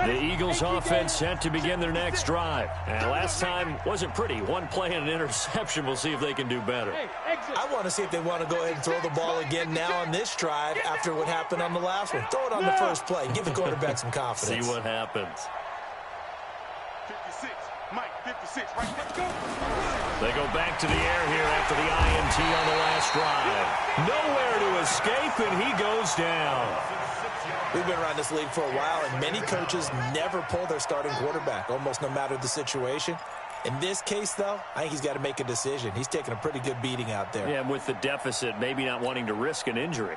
The Eagles offense set to begin their next drive. And last time wasn't pretty. 1 play and an interception. We'll see if they can do better. I want to see if they want to go ahead and throw the ball again now on this drive after what happened on the last one. Throw it on the first play. Give the quarterback some confidence. See what happens. 56, Mike, 56, right there. They go back to the air here after the INT on the last drive. Nowhere to escape, and he goes down. We've been around this league for a while, and many coaches never pull their starting quarterback, almost no matter the situation. In this case, though, I think he's got to make a decision. He's taking a pretty good beating out there. Yeah, and with the deficit, maybe not wanting to risk an injury.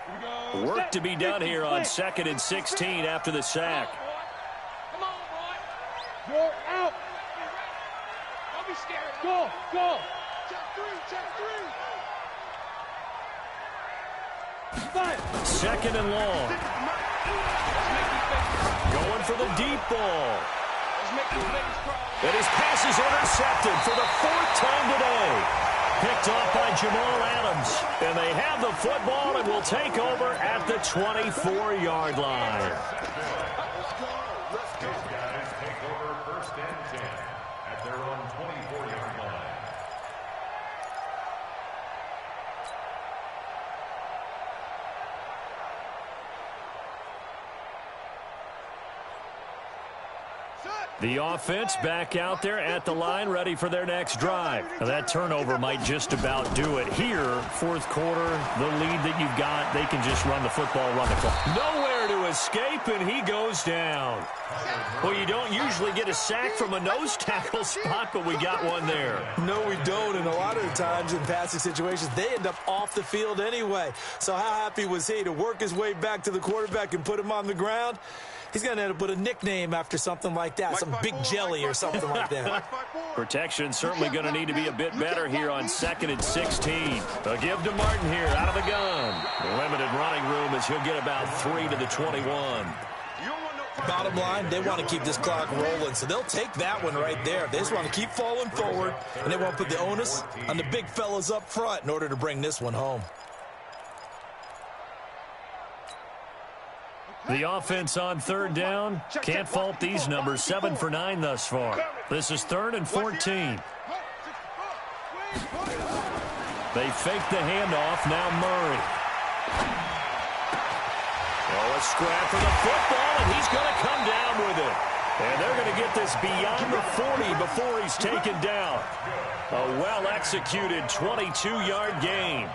Work to be done here on 2nd and 16 after the sack. Come on, boy. You're out. Don't be scared. Go. Check 3. 2nd and long. Going for the deep ball. And his pass is intercepted for the 4th time today. Picked off by Jamal Adams. And they have the football and will take over at the 24-yard line. Those guys take over 1st and 10 at their own 24-yard line. The offense back out there at the line, ready for their next drive. Now that turnover might just about do it. Here, 4th quarter, the lead that you've got, they can just run the football, run the clock. Nowhere to escape, and he goes down. Well, you don't usually get a sack from a nose tackle spot, but we got one there. No, we don't, and a lot of the times in passing situations, they end up off the field anyway. So how happy was he to work his way back to the quarterback and put him on the ground? He's going to end up with a nickname after something like that, some big jelly or something like that. Protection certainly going to need to be a bit better here on 2nd and 16. They'll give to Martin here out of the gun. Limited running room as he'll get about 3 to the 21. Bottom line, they want to keep this clock rolling, so they'll take that one right there. They just want to keep falling forward, and they want to put the onus on the big fellas up front in order to bring this one home. The offense on 3rd down. Can't fault these numbers. 7 for 9 thus far. This is 3rd and 14. They fake the handoff. Now Murray. Oh, a scrap for the football, and he's going to come down with it. And they're going to get this beyond the 40 before he's taken down. A well-executed 22-yard gain.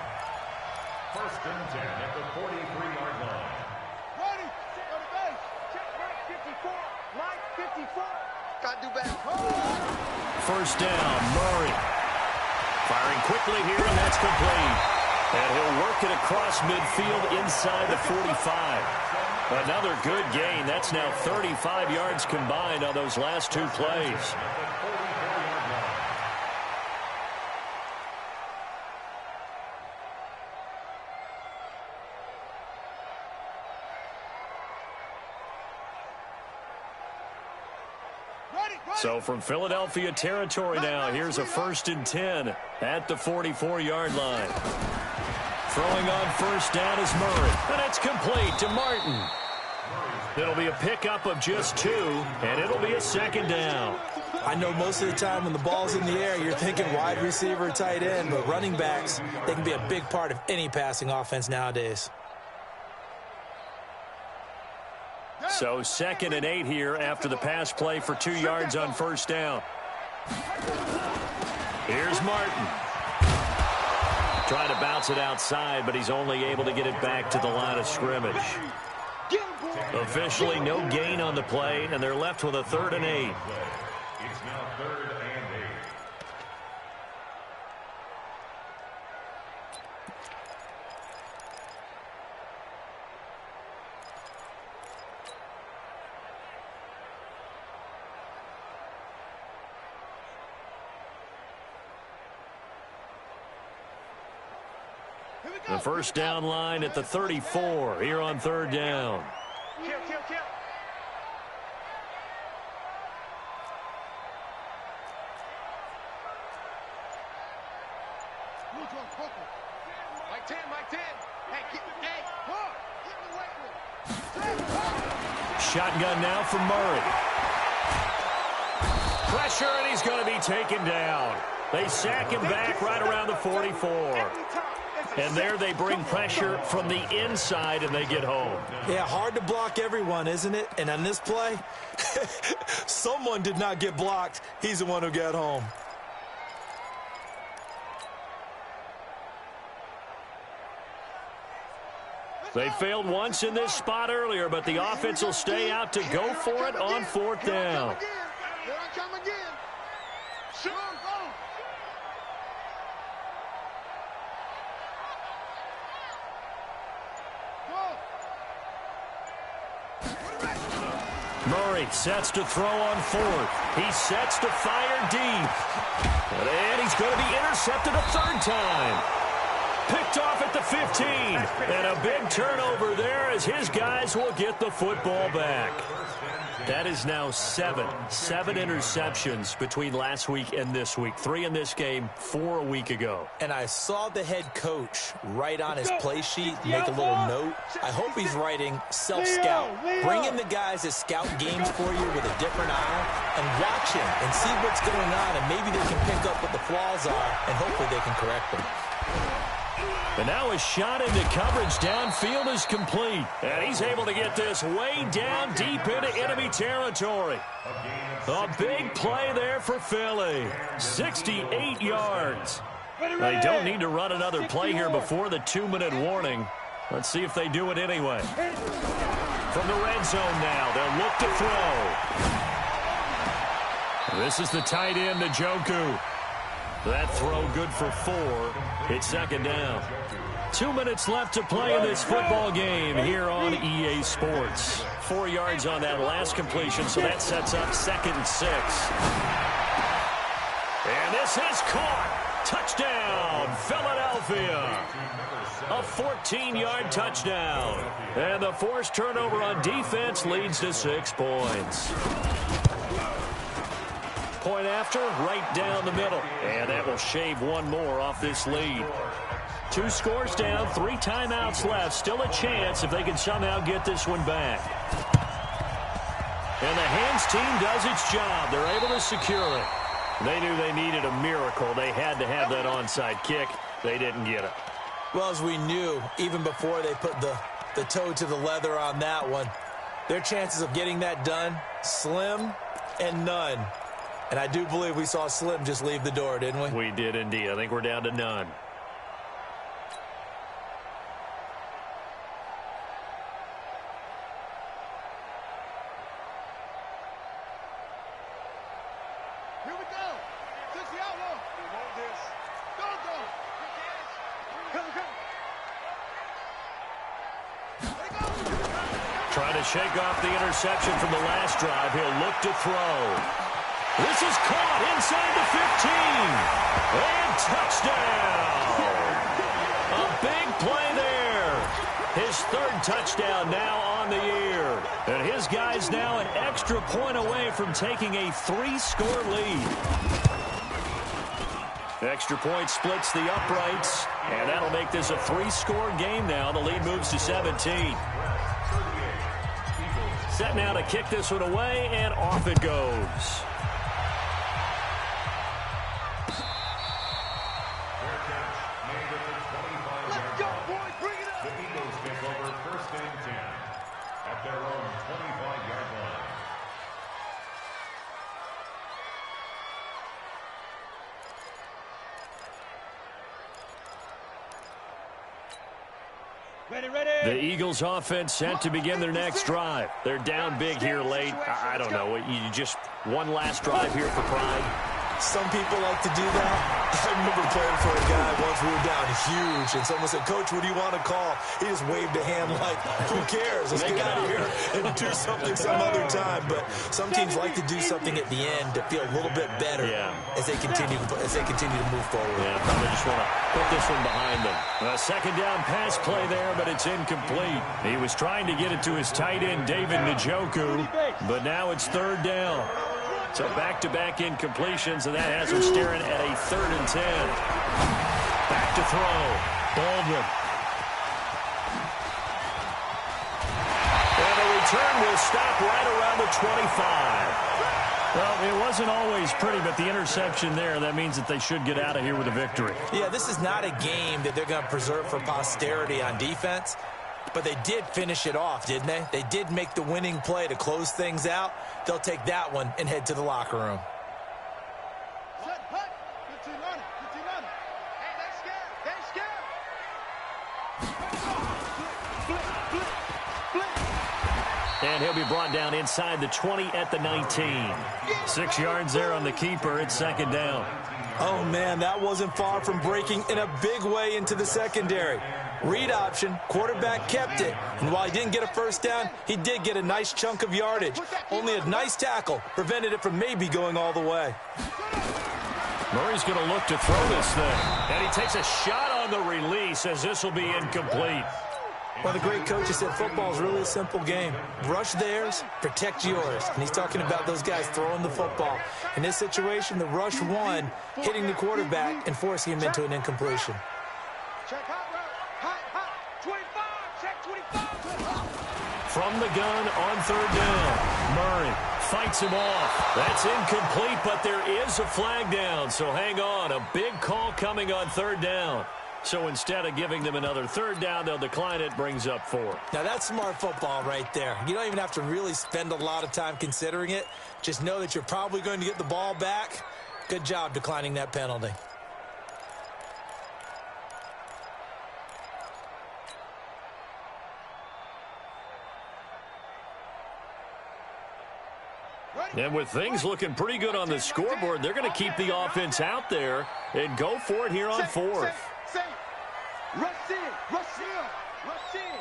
1st and 10 at the 43-yard line. First down, Murray. Firing quickly here, and that's complete. And he'll work it across midfield inside the 45. Another good gain. That's now 35 yards combined on those last 2 plays. So from Philadelphia territory now, here's a 1st and 10 at the 44-yard line. Throwing on 1st down is Murray, and it's complete to Martin. It'll be a pickup of just 2, and it'll be a 2nd down. I know most of the time when the ball's in the air, you're thinking wide receiver, tight end, but running backs, they can be a big part of any passing offense nowadays. So 2nd and 8 here after the pass play for 2 yards on first down. Here's Martin. Trying to bounce it outside, but he's only able to get it back to the line of scrimmage. Officially, no gain on the play, and they're left with a 3rd and 8. It's now 3rd and 8. The first down line at the 34 here on 3rd down. Kill, kill, kill. Mike 10, Mike 10. Hey, keep the game. Shotgun now from Murray. Pressure, and he's going to be taken down. They sack him back right around the 44. And there they bring pressure from the inside, and they get home. Yeah, hard to block everyone, isn't it? And on this play, someone did not get blocked. He's the one who got home. They failed once in this spot earlier, but the offense will stay out to go for it on 4th down. Murray sets to throw on 4th. He sets to fire deep. And he's going to be intercepted a 3rd time. Picked off at the 15. And a big turnover there as his guys will get the football back. That is now 7 interceptions between last week and this week. 3 in this game, 4 a week ago. And I saw the head coach write on his play sheet, make a little note. I hope he's writing self-scout. Bring in the guys that scout games for you with a different eye and watch him and see what's going on, and maybe they can pick up what the flaws are, and hopefully they can correct them. And now a shot into coverage downfield is complete. And he's able to get this way down deep into enemy territory. A big play there for Philly. 68 yards. They don't need to run another play here before the 2-minute warning. Let's see if they do it anyway. From the red zone now, they'll look to throw. This is the tight end, Njoku. That throw good for 4. It's 2nd down. 2 minutes left to play in this football game here on EA Sports. 4 yards on that last completion, so that sets up 2nd and 6. And this is caught. Touchdown, Philadelphia. A 14-yard touchdown. And the forced turnover on defense leads to 6 points. Point after, right down the middle. And that will shave 1 more off this lead. 2 scores down, 3 timeouts left. Still a chance if they can somehow get this one back. And the hands team does its job. They're able to secure it. They knew they needed a miracle. They had to have that onside kick. They didn't get it. Well, as we knew, even before they put the toe to the leather on that one, their chances of getting that done, slim and none. And I do believe we saw Slim just leave the door, didn't we? We did indeed. I think we're down to none. Here we go. 60 outlaw. We want this. Go, go. Come, come. Trying to shake off the interception from the last drive. He'll look to throw. This is caught inside the 15. And touchdown. A big play there. His 3rd touchdown now on the year. And his guys now an extra point away from taking a 3-score lead. Extra point splits the uprights. And that'll make this a 3-score game now. The lead moves to 17. Set now to kick this one away, and off it goes. The Eagles offense set to begin their next drive. They're down big here late. I don't know. You just one last drive here for pride. Some people like to do that. I remember playing for a guy once. We were down huge, and someone said, "Coach, what do you want to call?" He just waved a hand like, "Who cares? Let's get out of here and do something some other time." But some teams like to do something at the end to feel a little bit better as they continue to move forward. Yeah, probably just want to put this one behind them. A second down pass play there, but it's incomplete. He was trying to get it to his tight end, David Njoku, but now it's third down. So back-to-back incompletions, and that has him staring at a 3rd and 10. Back to throw. Baldwin. And the return will stop right around the 25. Well, it wasn't always pretty, but the interception there, that means that they should get out of here with a victory. Yeah, this is not a game that they're going to preserve for posterity on defense. But they did finish it off, didn't they? They did make the winning play to close things out. They'll take that one and head to the locker room. And he'll be brought down inside the 20 at the 19. 6 yards there on the keeper. It's second down. Oh, man, that wasn't far from breaking in a big way into the secondary. Read option, quarterback kept it. And while he didn't get a first down, he did get a nice chunk of yardage. Only a nice tackle prevented it from maybe going all the way. Murray's going to look to throw this thing. And he takes a shot on the release as this will be incomplete. One of the great coaches said football is really a simple game. Rush theirs, protect yours. And he's talking about those guys throwing the football. In this situation, the rush won, hitting the quarterback and forcing him into an incompletion. From the gun on third down. Murray fights him off. That's incomplete, but there is a flag down. So hang on. A big call coming on third down. So instead of giving them another third down, they'll decline it, brings up 4. Now, that's smart football right there. You don't even have to really spend a lot of time considering it. Just know that you're probably going to get the ball back. Good job declining that penalty. And with things looking pretty good on the scoreboard, they're going to keep the offense out there and go for it here on 4th. Rush in, rush in, rush in.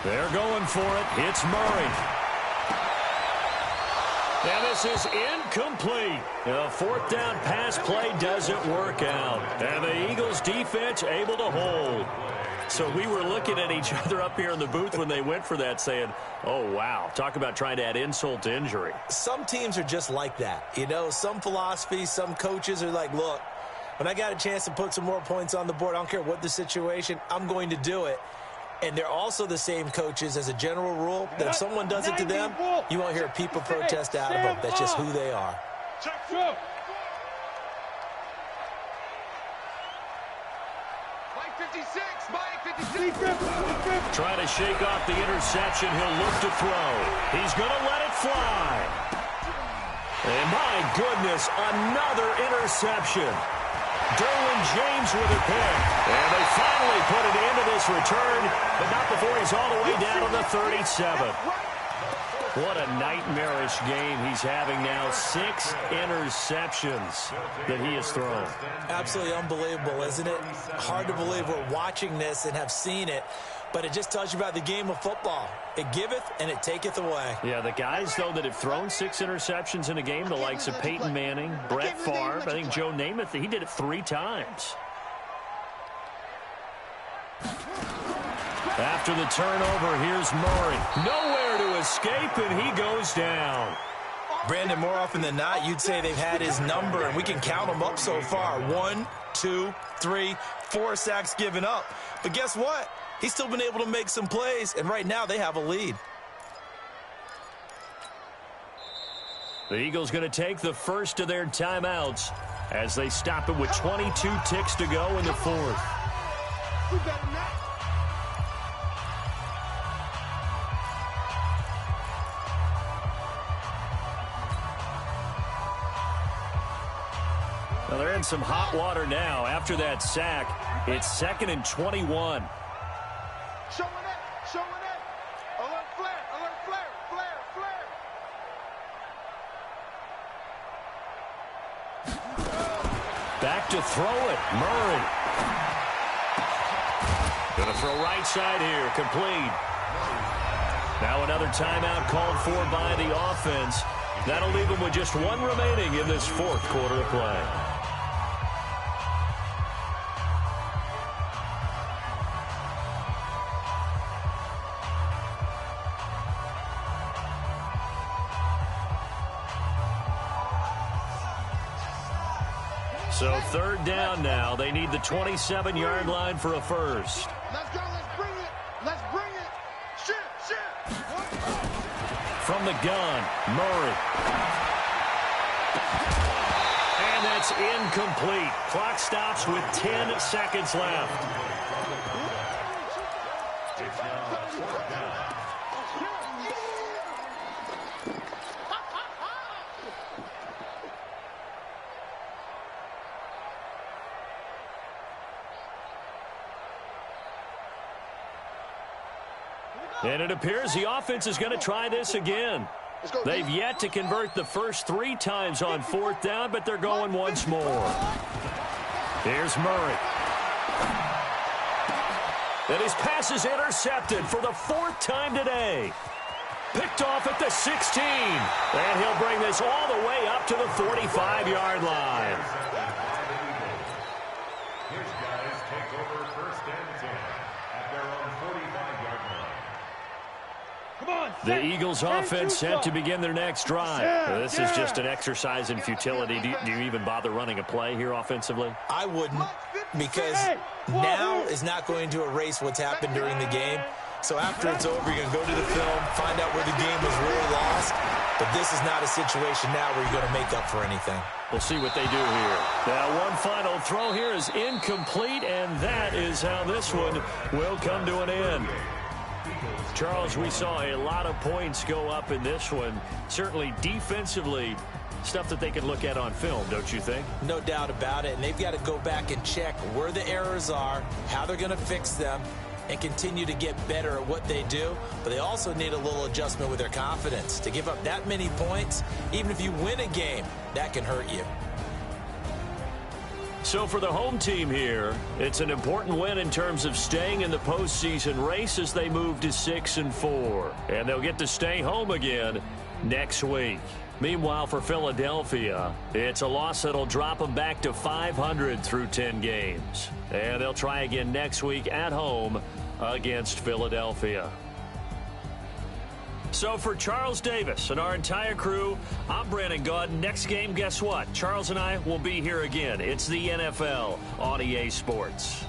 They're going for it. It's Murray. And this is incomplete. A 4th down pass play doesn't work out. And the Eagles defense able to hold. So we were looking at each other up here in the booth when they went for that saying, oh, wow, talk about trying to add insult to injury. Some teams are just like that. You know, some philosophies, some coaches are like, look, when I got a chance to put some more points on the board, I don't care what the situation, I'm going to do it. And they're also the same coaches as a general rule that if someone does it to them, you won't hear a people protest out of them. That's just who they are. Trying to shake off the interception. He'll look to throw. He's going to let it fly. And my goodness, another interception. Derwin James with a pick. And they finally put it into this return, but not before he's all the way down to the 37. What a nightmarish game he's having now. 6 interceptions that he has thrown. Absolutely unbelievable, isn't it? Hard to believe we're watching this and have seen it, but it just tells you about the game of football. It giveth and it taketh away. Yeah, the guys, though, that have thrown 6 interceptions in a game, the likes of Peyton Manning, Brett Favre, I think Joe Namath, he did it 3 times. After the turnover, here's Murray. Nowhere to escape, and he goes down. Brandon, more often than not, you'd say they've had his number, and we can count them up so far. 1, 2, 3, 4 sacks given up. But guess what? He's still been able to make some plays, and right now they have a lead. The Eagles going to take the first of their timeouts as they stop it with 22 ticks to go in the 4th. Well, they're in some hot water now. After that sack, it's 2nd and 21. Showing it. Alert flare. Back to throw it. Murray. Going to throw right side here. Complete. Now another timeout called for by the offense. That'll leave them with just one remaining in this 4th quarter of play. So 3rd down now. They need the 27-yard line for a first. Let's go. Let's bring it. Shit. From the gun, Murray. And that's incomplete. Clock stops with 10 seconds left. And it appears the offense is going to try this again. They've yet to convert the first 3 times on 4th down, but they're going once more. Here's Murray. And his pass is intercepted for the 4th time today. Picked off at the 16. And he'll bring this all the way up to the 45-yard line. His guys take over 1st and 10 at their own 45-yard line. The Eagles offense set to begin their next drive. This is just an exercise in futility. Do you even bother running a play here offensively? I wouldn't, because now is not going to erase what's happened during the game. So after it's over, you're going to go to the film, find out where the game was really lost. But this is not a situation now where you're going to make up for anything. We'll see what they do here. Now, one final throw here is incomplete, and that is how this one will come to an end. Charles, we saw a lot of points go up in this one. Certainly defensively, stuff that they can look at on film, don't you think? No doubt about it. And they've got to go back and check where the errors are, how they're going to fix them, and continue to get better at what they do. But they also need a little adjustment with their confidence. To give up that many points, even if you win a game, that can hurt you. So for the home team here, it's an important win in terms of staying in the postseason race as they move to 6-4. And they'll get to stay home again next week. Meanwhile, for Philadelphia, it's a loss that'll drop them back to 500 through 10 games. And they'll try again next week at home against Philadelphia. So for Charles Davis and our entire crew, I'm Brandon Gaudin. Next game, guess what? Charles and I will be here again. It's the NFL on EA Sports.